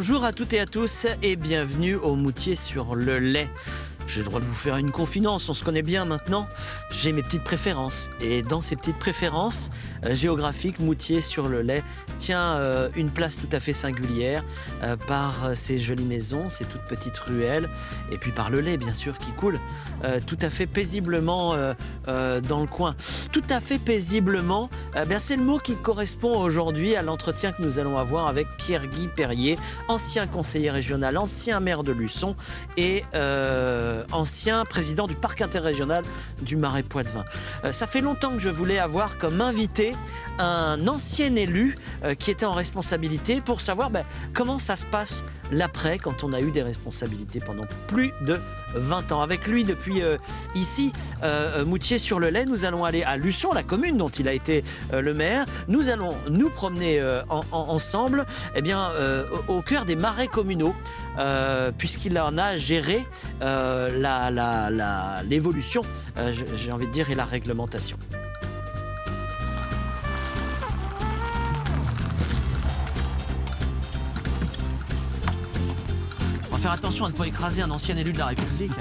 Bonjour à toutes et à tous et bienvenue au Moutier sur le lait. J'ai le droit de vous faire une confidence, on se connaît bien maintenant. J'ai mes petites préférences. Et dans ces petites préférences géographiques, Moutier sur le lait tient une place tout à fait singulière par ses jolies maisons, ses toutes petites ruelles, et puis par le lait bien sûr qui coule tout à fait paisiblement dans le coin. Tout à fait paisiblement, c'est le mot qui correspond aujourd'hui à l'entretien que nous allons avoir avec Pierre-Guy Perrier, ancien conseiller régional, ancien maire de Luçon et ancien président du parc interrégional du Marais Poitevin. Ça fait longtemps que je voulais avoir comme invité un ancien élu qui était en responsabilité pour savoir comment ça se passe l'après quand on a eu des responsabilités pendant plus de 20 ans. Avec lui depuis ici, Moutier sur le lait, nous allons aller à Luçon, la commune dont il a été le maire. Nous allons nous promener ensemble au cœur des marais communaux. Puisqu'il en a géré l'évolution, j'ai envie de dire, et la réglementation. On va faire attention à ne pas écraser un ancien élu de la République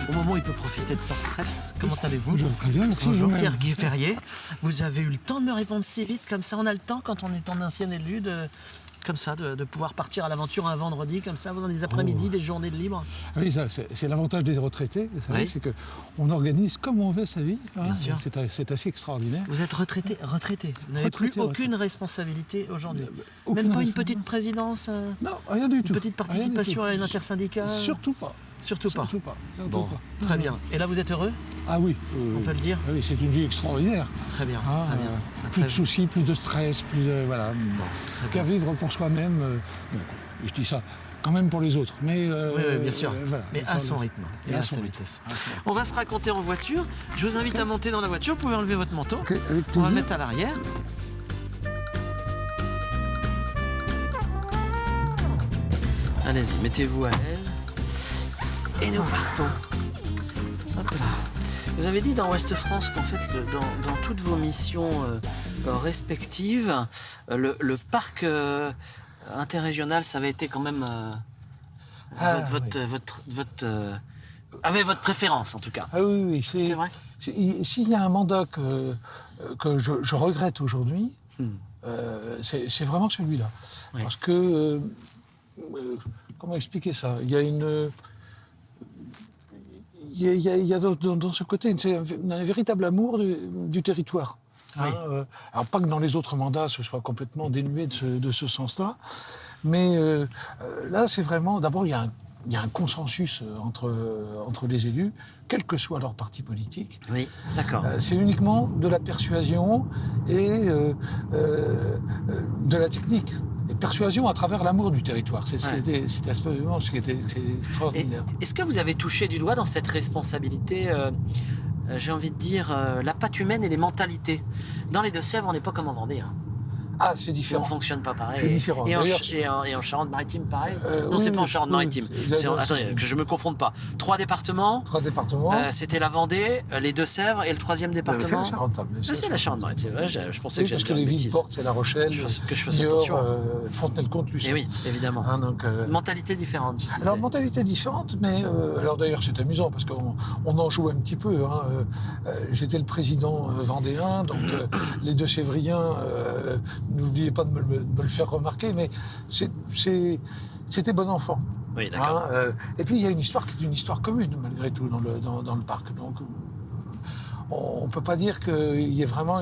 au moment où il peut profiter de sa retraite. Comment allez-vous? Bonjour, très bien, merci. Bonjour Pierre-Guy Perrier. Vous avez eu le temps de me répondre si vite comme ça. On a le temps quand on est un ancien élu de pouvoir partir à l'aventure un vendredi, comme ça, dans les après-midi, des journées de libre. Oui, ça, c'est l'avantage des retraités, vous savez, c'est qu'on organise comme on veut sa vie. Bien sûr. C'est assez extraordinaire. Vous êtes retraité. Vous n'avez plus aucune responsabilité aujourd'hui. Même pas une petite présidence Non, rien du tout. Une petite participation à une intersyndicale. Surtout pas. Surtout pas. Bon, très bien. Et là, vous êtes heureux? Ah oui. On peut le dire? Oui, c'est une vie extraordinaire. Très bien, très bien. Plus de soucis, plus de stress, plus de... Voilà. Qu'à vivre pour soi-même. Je dis ça quand même pour les autres. Mais, oui, bien sûr. Voilà, mais à son rythme et à sa vitesse. On va se raconter en voiture. Je vous invite à monter dans la voiture. Vous pouvez enlever votre manteau. On va mettre à l'arrière. Allez-y, mettez-vous à l'aise. Et nous partons. Hop là. Vous avez dit dans Ouest France qu'en fait, dans toutes vos missions respectives, le parc interrégional, ça avait été quand même avait votre préférence en tout cas. Ah oui, c'est vrai. S'il y a un mandat que je regrette aujourd'hui, c'est vraiment celui-là. Oui. Parce que, comment expliquer ça? Il y a dans ce côté un véritable amour du territoire. Oui. Alors pas que dans les autres mandats ce soit complètement dénué de ce sens-là, mais là c'est vraiment, d'abord il y a un consensus entre les élus, quel que soit leur parti politique. Oui, d'accord. C'est uniquement de la persuasion et de la technique. Et persuasion à travers l'amour du territoire. C'est absolument ce qui était extraordinaire. Est-ce que vous avez touché du doigt dans cette responsabilité, j'ai envie de dire, la patte humaine et les mentalités? Dans les Deux-Sèvres, on n'est pas comme en Vendée. Ah, c'est différent. On ne fonctionne pas pareil. C'est différent. Et en Charente-Maritime, pareil. Non, c'est pas en Charente-Maritime. Attendez, que je me confonde pas. Trois départements. C'était la Vendée, les Deux-Sèvres et le troisième département. C'est la Charente. C'est la Charente-Maritime. Je pensais que j'allais parce que les villes portent, c'est La Rochelle, Niort, Fontenay-le-Comte, Luçon. Et oui, évidemment. Mentalité différente. Alors, mentalité différente, mais alors d'ailleurs c'est amusant parce qu'on en joue un petit peu. J'étais le président vendéen, donc les Deux-Sévriens. N'oubliez pas de me le faire remarquer, mais c'était bon enfant. Oui, d'accord. Et puis il y a une histoire qui est une histoire commune, malgré tout, dans le parc. Donc on ne peut pas dire qu'il y ait vraiment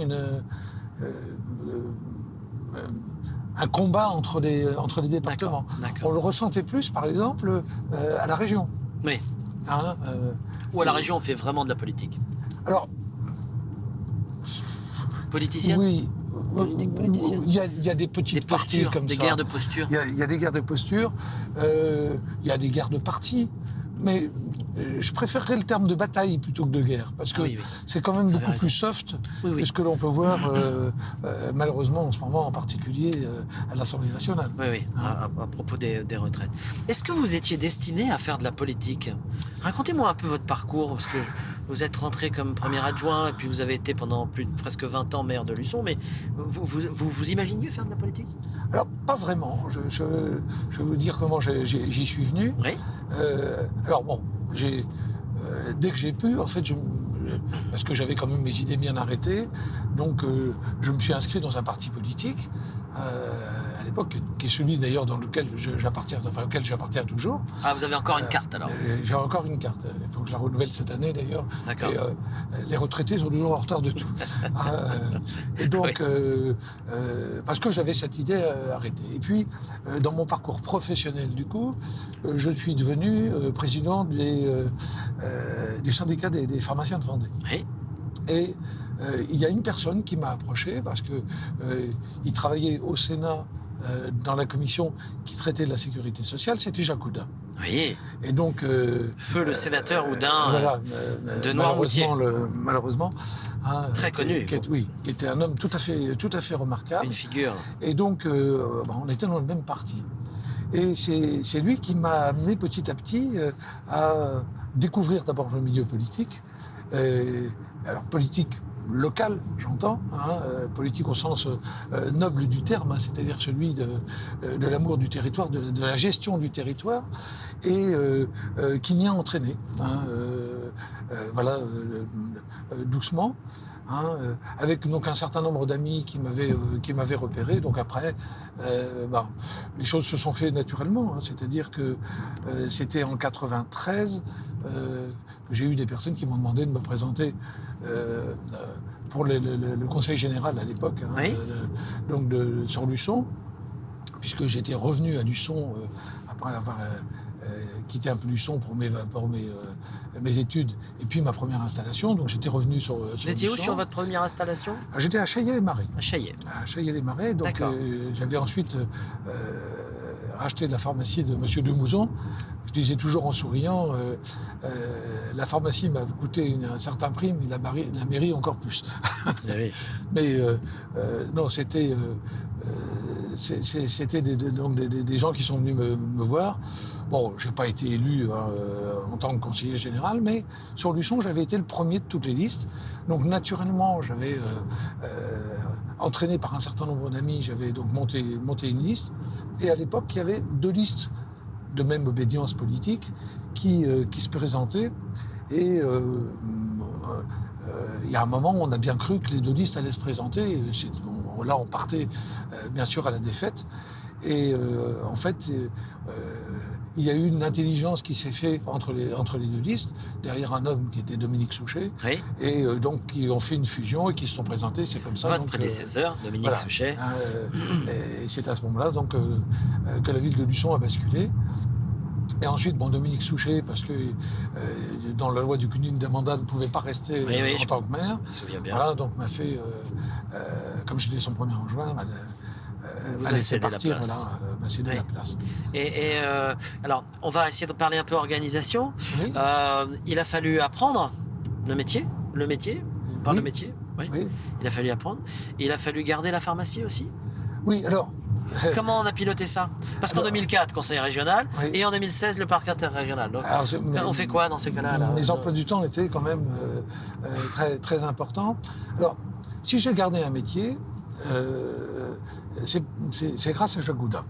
un combat entre les départements. D'accord. On le ressentait plus, par exemple, à la région. Oui. Ou à la région, on fait vraiment de la politique. Alors... Politicienne? Oui. Il y a des petites parties comme ça. Des guerres de posture. Il y a des guerres de posture. Il y a des guerres de partis. Mais je préférerais le terme de bataille plutôt que de guerre, parce que c'est quand même beaucoup plus soft que ce que l'on peut voir, malheureusement, en ce moment, en particulier à l'Assemblée nationale. Oui, à propos des retraites. Est-ce que vous étiez destiné à faire de la politique? Racontez-moi un peu votre parcours, parce que vous êtes rentré comme premier adjoint, et puis vous avez été pendant presque 20 ans maire de Luçon, mais vous imaginiez faire de la politique? Alors, pas vraiment. Je vais vous dire comment j'y suis venu. Oui. Alors bon, dès que j'ai pu, en fait, parce que j'avais quand même mes idées bien arrêtées, donc je me suis inscrit dans un parti politique, à l'époque, qui est celui d'ailleurs dans lequel auquel j'appartiens toujours. Ah, vous avez encore une carte alors? J'ai encore une carte. Il faut que je la renouvelle cette année d'ailleurs. D'accord. Et, les retraités sont toujours en retard de tout. Et donc, Oui. parce que j'avais cette idée arrêtée. Et puis, dans mon parcours professionnel, du coup, je suis devenu président du syndicat des pharmaciens de Vendée. Oui. Et il y a une personne qui m'a approché parce que il travaillait au Sénat dans la commission qui traitait de la sécurité sociale, c'était Jacques Oudin. Oui. Et donc, Feu le sénateur Oudin voilà, de Noirmoutier. malheureusement, très connu. Qui était un homme tout à fait remarquable. Une figure. Et donc, on était dans le même parti. Et c'est lui qui m'a amené petit à petit à découvrir d'abord le milieu politique. Alors politique local, j'entends, politique au sens noble du terme, c'est-à-dire celui de l'amour du territoire, de la gestion du territoire, et qui m'y a entraîné, doucement. Avec donc un certain nombre d'amis qui m'avaient repéré. Donc après, les choses se sont faites naturellement. C'est-à-dire que c'était en 93 que j'ai eu des personnes qui m'ont demandé de me présenter pour le Conseil général à l'époque, Oui. sur Luçon, puisque j'étais revenu à Luçon après avoir quitté un peu Luçon pour mes études et puis ma première installation. Donc j'étais revenu sur Vous étiez Luçon. où sur votre première installation? J'étais à Chaillet-les-Marais. À Chaillet. À Chaillet-les-Marais. Donc D'accord. j'avais ensuite racheté la pharmacie de M. Demouzon. Je disais toujours en souriant, la pharmacie m'a coûté un certain prix, mais la mairie encore plus. Oui. Mais non, c'était des gens qui sont venus me voir. Bon, je n'ai pas été élu en tant que conseiller général, mais sur Luçon, j'avais été le premier de toutes les listes. Donc naturellement, j'avais, entraîné par un certain nombre d'amis, j'avais donc monté une liste. Et à l'époque, il y avait 2 listes de même obédience politique qui se présentaient. Et il y a un moment où on a bien cru que les 2 listes allaient se présenter. Là, on partait bien sûr à la défaite. Et en fait, il y a eu une intelligence qui s'est faite entre les 2 listes, derrière un homme qui était Dominique Souchet. Oui. Et donc, qui ont fait une fusion et qui se sont présentés. C'est comme ça. Votre donc, prédécesseur, Dominique Souchet. Et c'est à ce moment-là donc, que la ville de Luçon a basculé. Et ensuite, Dominique Souchet, parce que dans la loi du cumul des mandats, ne pouvait pas rester en tant que maire. Je me souviens bien. Voilà, donc m'a fait, comme j'étais son premier adjoint, vous a cédé la place. Voilà, m'a cédé la place. Et alors, on va essayer de parler un peu organisation. Oui. Il a fallu apprendre le métier. Par le métier. Oui. Il a fallu apprendre. Et il a fallu garder la pharmacie aussi. Oui, alors. Comment on a piloté ça? Parce qu'en 2004, conseil régional, et en 2016, le parc interrégional. Donc, on fait quoi dans ces cas-là Mes emplois du temps étaient quand même très, très importants. Alors, si j'ai gardé un métier, c'est grâce à Jacques Oudin,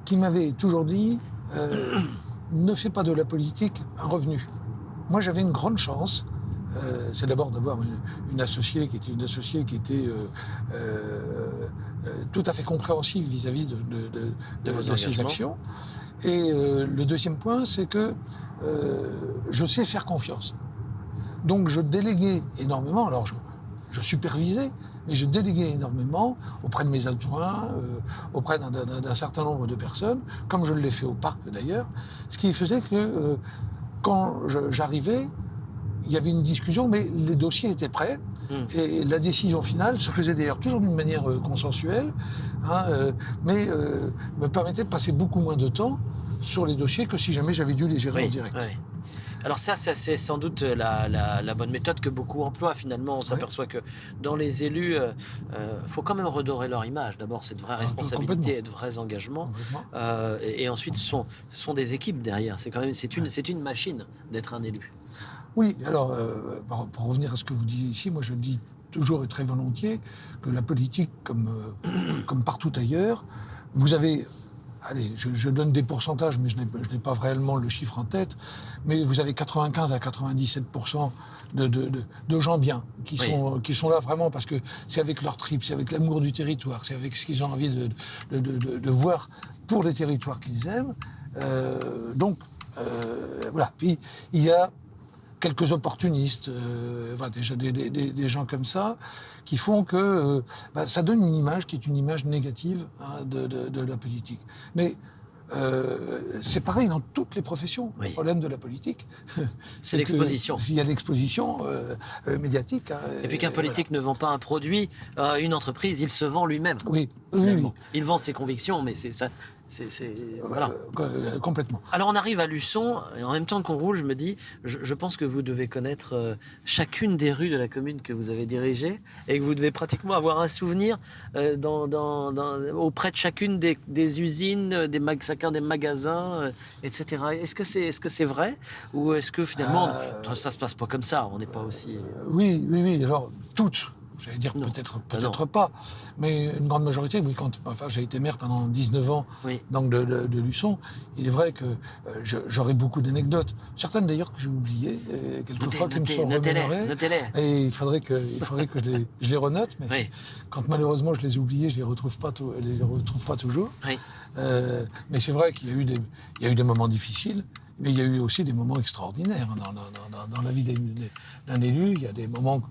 qui m'avait toujours dit ne fais pas de la politique un revenu. Moi, j'avais une grande chance. C'est d'abord d'avoir une associée qui était tout à fait compréhensive vis-à-vis de ses actions. Et le deuxième point, c'est que je sais faire confiance. Donc je déléguais énormément. Alors je supervisais, mais je déléguais énormément auprès de mes adjoints, auprès d'un certain nombre de personnes, comme je l'ai fait au parc d'ailleurs. Ce qui faisait que quand j'arrivais, il y avait une discussion, mais les dossiers étaient prêts. Et la décision finale se faisait d'ailleurs toujours d'une manière consensuelle, mais me permettait de passer beaucoup moins de temps sur les dossiers que si jamais j'avais dû les gérer en direct. Oui. Alors ça c'est sans doute la bonne méthode que beaucoup emploient finalement. On s'aperçoit que dans les élus, faut quand même redorer leur image. D'abord, c'est de vraies responsabilités et de vrais engagements. Et ensuite, ce sont des équipes derrière. C'est une machine d'être un élu. Oui, alors, pour revenir à ce que vous dites ici, moi je dis toujours et très volontiers que la politique, comme partout ailleurs, vous avez... Allez, je donne des pourcentages, mais je n'ai pas réellement le chiffre en tête, mais vous avez 95 à 97% de gens bien, qui sont là vraiment parce que c'est avec leur tripes, c'est avec l'amour du territoire, c'est avec ce qu'ils ont envie de voir pour les territoires qu'ils aiment. Voilà. Puis, il y a quelques opportunistes, voilà, des gens comme ça, qui font que ça donne une image qui est une image négative de la politique. Mais c'est pareil dans toutes les professions. Oui. Le problème de la politique, c'est l'exposition. Il y a l'exposition médiatique. Et puis qu'un politique ne vend pas un produit à une entreprise, il se vend lui-même. Oui. Il vend ses convictions, mais c'est ça. Voilà. Complètement. Alors on arrive à Luçon, et en même temps qu'on roule, je me dis, je pense que vous devez connaître chacune des rues de la commune que vous avez dirigée, et que vous devez pratiquement avoir un souvenir auprès de chacune des usines, chacun des magasins, etc. Est-ce que c'est vrai, ou est-ce que finalement ça se passe pas comme ça, on n'est pas aussi... Oui. Alors toutes. J'allais dire peut-être pas, mais une grande majorité, oui, j'ai été maire pendant 19 ans donc de Luçon, il est vrai que j'aurais beaucoup d'anecdotes, certaines d'ailleurs que j'ai oubliées, quelquefois qui me sont remémorées, et il faudrait que je les renote, mais quand malheureusement je les ai oubliées, je les retrouve pas toujours. Oui. Mais c'est vrai qu'il y a eu des moments difficiles, mais il y a eu aussi des moments extraordinaires dans la vie d'un élu. Il y a des moments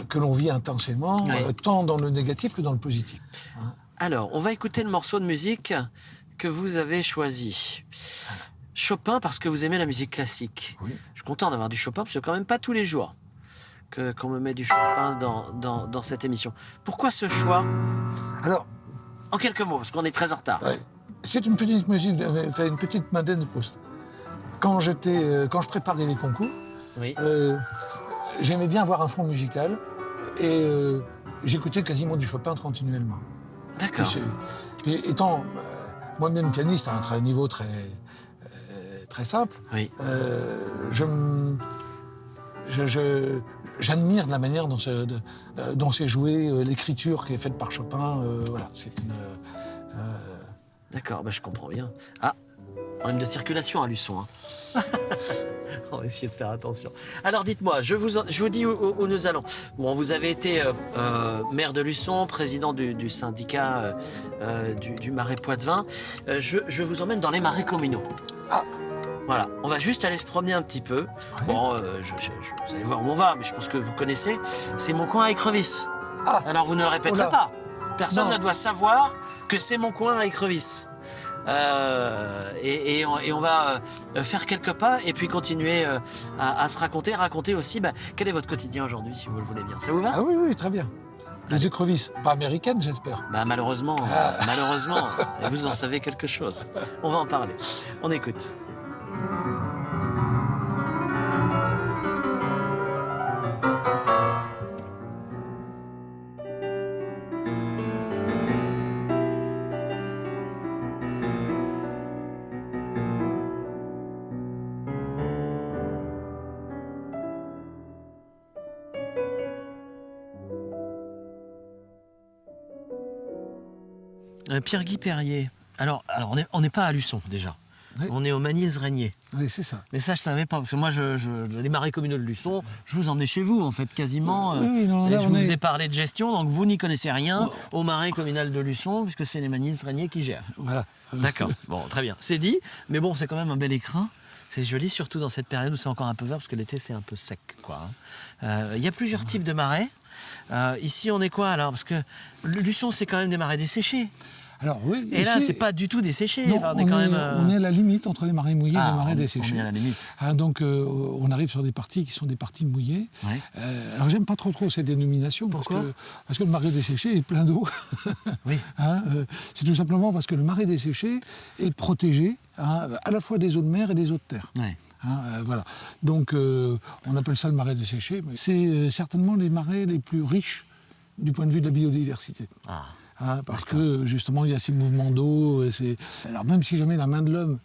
que l'on vit intensément, tant dans le négatif que dans le positif. Alors, on va écouter le morceau de musique que vous avez choisi. Chopin, parce que vous aimez la musique classique. Oui. Je suis content d'avoir du Chopin, parce que c'est quand même pas tous les jours qu'on me met du Chopin dans cette émission. Pourquoi ce choix ? Alors, en quelques mots, parce qu'on est très en retard. C'est une petite musique, une petite Madeleine de Proust. Quand je préparais les concours, j'aimais bien avoir un fond musical et j'écoutais quasiment du Chopin continuellement. D'accord. Et étant moi-même pianiste à un niveau très simple, j'admire la manière dont c'est joué, l'écriture qui est faite par Chopin. Voilà, c'est une... D'accord, je comprends bien. Ah, problème de circulation à Luçon. On va essayer de faire attention. Alors dites-moi, je vous dis où nous allons. Bon, vous avez été maire de Luçon, président du syndicat du Marais Poitevin. Je vous emmène dans les marais communaux. Ah. Voilà, on va juste aller se promener un petit peu. Ouais. Bon, vous allez voir où on va, mais je pense que vous connaissez. C'est mon coin à Écrevisses. Ah. Alors vous ne le répéterez pas. Personne ne doit savoir que c'est mon coin à Écrevisses. Et on va faire quelques pas et puis continuer à se raconter aussi quel est votre quotidien aujourd'hui, si vous le voulez bien. Ça vous va ? Ah oui, très bien. Les écrevisses, pas américaines, j'espère. Malheureusement, et vous en savez quelque chose. On va en parler. On écoute. Pierre-Guy Perrier. Alors on n'est pas à Luçon déjà. Oui. On est au Magny-Régnier. Oui, c'est ça. Mais ça, je ne savais pas, parce que moi, les marais communaux de Luçon, je vous emmenais chez vous, en fait, quasiment. Je vous ai parlé de gestion, donc vous n'y connaissez rien au marais communal de Luçon, puisque c'est les Magny-Régnier qui gèrent. Voilà. D'accord, bon, très bien. C'est dit, mais bon, c'est quand même un bel écrin. C'est joli, surtout dans cette période où c'est encore un peu vert, parce que l'été, c'est un peu sec, quoi. Il y a plusieurs types de marais. Ici, on est quoi, alors ? Parce que Luçon, c'est quand même des marais desséchés. Alors, oui, et ici, là, c'est pas du tout desséché. Non, on est à la limite entre les marais mouillés et les marais desséchés. On est à la limite. Donc, on arrive sur des parties qui sont des parties mouillées. Ouais. Alors, j'aime pas trop ces dénominations. Pourquoi ? Parce que le marais desséché est plein d'eau. Oui. C'est tout simplement parce que le marais desséché est protégé à la fois des eaux de mer et des eaux de terre. Ouais. Voilà. Donc, on appelle ça le marais desséché. Mais c'est certainement les marais les plus riches du point de vue de la biodiversité. Parce que justement il y a ces mouvements d'eau. Alors même si jamais la main de l'homme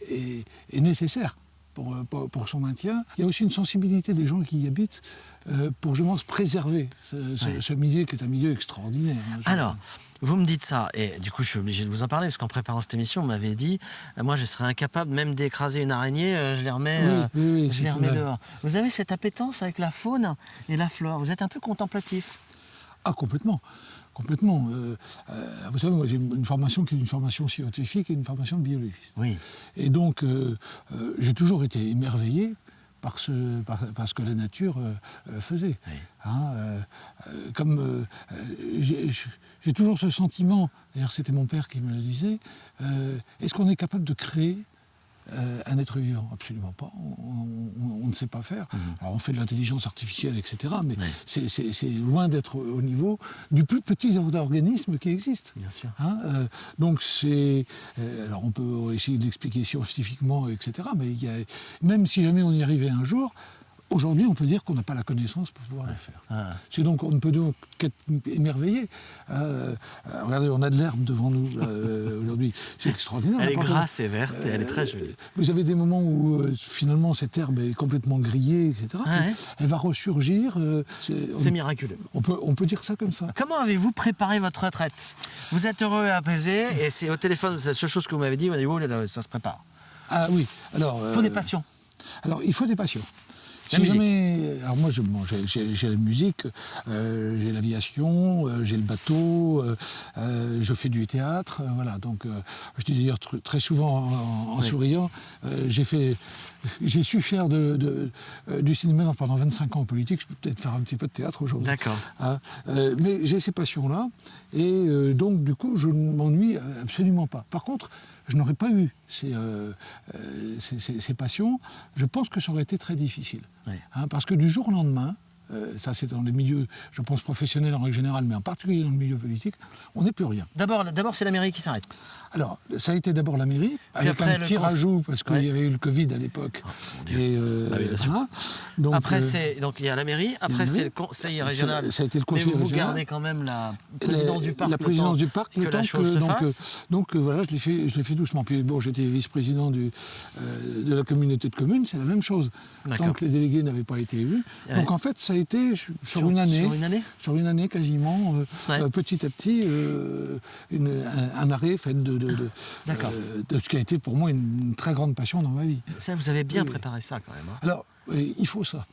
est nécessaire pour son maintien. Il y a aussi une sensibilité des gens qui y habitent pour justement se préserver ce milieu qui est un milieu extraordinaire. Alors, vous me dites ça, et du coup je suis obligé de vous en parler, parce qu'en préparant cette émission, on m'avait dit, moi je serais incapable même d'écraser une araignée, je les remets, dehors. Vous avez cette appétence avec la faune et la flore, vous êtes un peu contemplatif. Ah, complètement. Complètement. Vous savez, moi j'ai une formation qui est une formation scientifique et une formation de biologiste. Oui. Et donc, j'ai toujours été émerveillé par ce que la nature faisait. Oui. J'ai toujours ce sentiment, d'ailleurs c'était mon père qui me le disait, est-ce qu'on est capable de créer un être vivant? Absolument pas. On ne sait pas faire. Alors on fait de l'intelligence artificielle, etc. Mais c'est loin d'être au niveau du plus petit organisme qui existe. Bien sûr. Donc c'est... alors on peut essayer d'expliquer scientifiquement, etc. Mais même si jamais on y arrivait un jour, aujourd'hui, on peut dire qu'on n'a pas la connaissance pour pouvoir le faire. C'est donc, on ne peut donc qu'être émerveillé. Regardez, on a de l'herbe devant nous aujourd'hui. C'est extraordinaire. Elle est grasse et verte et elle est très jolie. Vous avez des moments où, finalement, cette herbe est complètement grillée, etc. Elle va ressurgir. C'est miraculeux. On peut dire ça comme ça. Comment avez-vous préparé votre retraite? Vous êtes heureux et apaisé, et c'est au téléphone, c'est la seule chose que vous m'avez dit, vous m'avez dit, oh là là, ça se prépare. Ah oui, alors... Il faut des passions. Alors, il faut des passions. Alors moi, j'ai la musique, j'ai l'aviation, j'ai le bateau, je fais du théâtre, voilà. Donc, je dis d'ailleurs très souvent en souriant, j'ai su faire du cinéma pendant 25 ans en politique. Je peux peut-être faire un petit peu de théâtre aujourd'hui. D'accord. Mais j'ai ces passions-là, et donc du coup, je ne m'ennuie absolument pas. Par contre, je n'aurais pas eu ces passions, je pense que ça aurait été très difficile. Oui. Parce que du jour au lendemain, ça c'est dans les milieux, je pense, professionnels en règle générale, mais en particulier dans le milieu politique, on n'est plus rien. D'abord c'est la mairie qui s'arrête. Alors, ça a été d'abord la mairie, avec un petit rajout, parce qu'il y avait eu le Covid à l'époque. Oui, bien sûr. Donc, après, donc il y a la mairie, après c'est le conseil régional. Ça a été le conseil régional. Mais vous gardez quand même la présidence du parc. La présidence du parc, le temps que donc voilà, je l'ai fait doucement. Puis bon, j'étais vice-président de la communauté de communes, c'est la même chose. Tant que les délégués n'avaient pas été élus. Donc en fait, ça a été sur une année quasiment, petit à petit, un arrêt fait de ce qui a été pour moi une très grande passion dans ma vie. Ça, vous avez bien préparé ça quand même. Alors, il faut ça.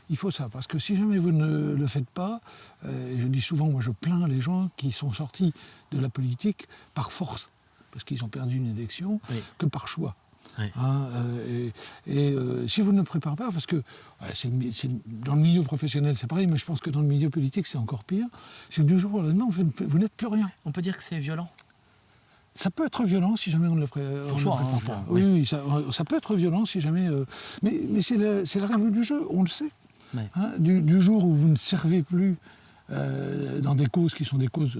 Il faut ça, parce que si jamais vous ne le faites pas, je dis souvent, moi je plains les gens qui sont sortis de la politique par force, parce qu'ils ont perdu une élection, que par choix. Oui. Si vous ne le préparez pas, parce que dans le milieu professionnel c'est pareil, mais je pense que dans le milieu politique c'est encore pire, c'est que du jour au lendemain vous n'êtes plus rien. On peut dire que c'est violent. Ça peut être violent si jamais on ne le prépare pas. Oui, ça peut être violent si jamais... mais c'est la règle du jeu, on le sait. Oui. Du jour où vous ne servez plus dans des causes qui sont des causes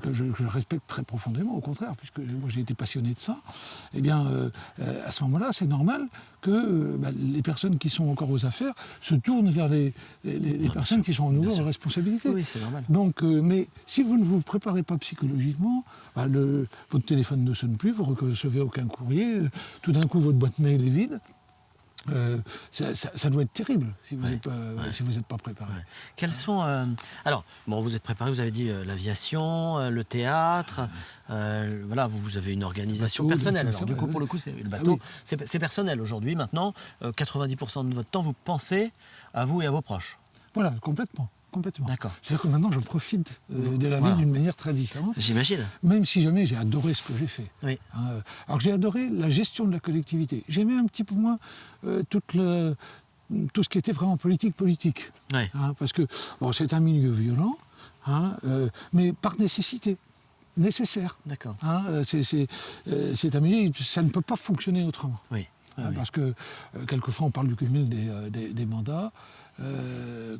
que je respecte très profondément, au contraire, puisque moi j'ai été passionné de ça, eh bien, à ce moment-là, c'est normal que les personnes qui sont encore aux affaires se tournent vers les personnes qui sont en nouveau en responsabilité. Oui, c'est normal. Donc, mais si vous ne vous préparez pas psychologiquement, votre téléphone ne sonne plus, vous ne recevez aucun courrier, tout d'un coup votre boîte mail est vide. Ça doit être terrible si vous n'êtes pas préparé. Ouais. Quels sont... Alors, bon, vous êtes préparé, vous avez dit l'aviation, le théâtre, voilà, vous avez une organisation personnelle. Alors, du coup, pour le coup, le bateau, c'est personnel aujourd'hui. Maintenant, 90% de votre temps, vous pensez à vous et à vos proches. Voilà, complètement. D'accord. C'est-à-dire que maintenant, je profite de la vie d'une manière très différente. J'imagine. Même si jamais j'ai adoré ce que j'ai fait. Oui. Alors j'ai adoré la gestion de la collectivité. J'aimais un petit peu moins tout ce qui était vraiment politique. Oui. Parce que c'est un milieu violent, mais par nécessité. Nécessaire. D'accord. C'est un milieu, ça ne peut pas fonctionner autrement. Oui. Parce que quelquefois on parle du cumul des mandats.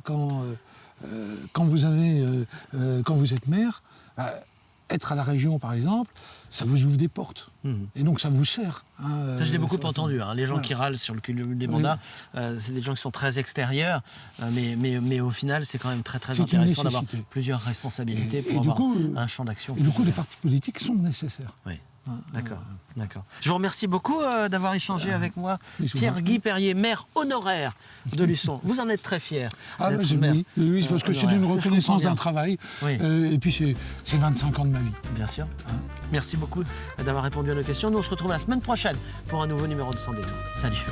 Quand vous êtes maire, être à la région par exemple, ça vous ouvre des portes. Et donc ça vous sert. Ça, je l'ai beaucoup entendu. Les gens qui râlent sur le cumul des mandats, c'est des gens qui sont très extérieurs, mais au final, c'est quand même très intéressant d'avoir plusieurs responsabilités pour avoir un champ d'action. Et du coup, les partis politiques sont nécessaires. Oui. D'accord, d'accord. Je vous remercie beaucoup d'avoir échangé avec moi. Pierre-Guy Perrier, maire honoraire de Luçon. Vous en êtes très fier d'être maire. Oui, parce que c'est une reconnaissance d'un travail. Oui. Et puis c'est 25 ans de ma vie. Bien sûr. Merci beaucoup d'avoir répondu à nos questions. Nous, on se retrouve la semaine prochaine pour un nouveau numéro de Sans Détour. Salut.